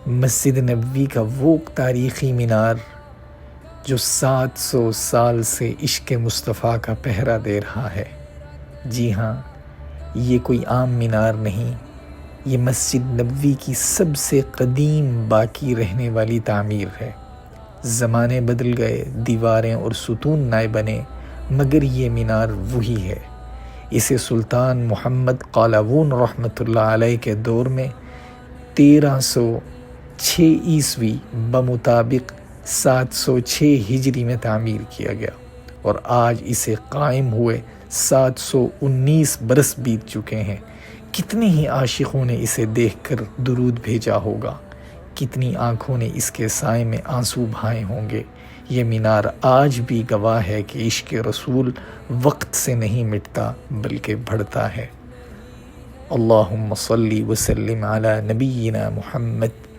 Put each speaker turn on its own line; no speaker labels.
مسجد نبوی کا وہ تاریخی مینار جو 700 سال سے عشق مصطفیٰ کا پہرا دے رہا ہے۔ جی ہاں، یہ کوئی عام مینار نہیں، یہ مسجد نبوی کی سب سے قدیم باقی رہنے والی تعمیر ہے۔ زمانے بدل گئے، دیواریں اور ستون نئے بنے، مگر یہ مینار وہی ہے۔ اسے سلطان محمد قلاوون رحمۃ اللہ علیہ کے دور میں 1306 عیسوی بمطابق 706 ہجری میں تعمیر کیا گیا، اور آج اسے قائم ہوئے 719 برس بیت چکے ہیں۔ کتنے ہی عاشقوں نے اسے دیکھ کر درود بھیجا ہوگا، کتنی آنکھوں نے اس کے سائے میں آنسو بہائے ہوں گے۔ یہ مینار آج بھی گواہ ہے کہ عشق رسول وقت سے نہیں مٹتا بلکہ بڑھتا ہے۔ اللہم صلی وسلم علی نبینا محمد۔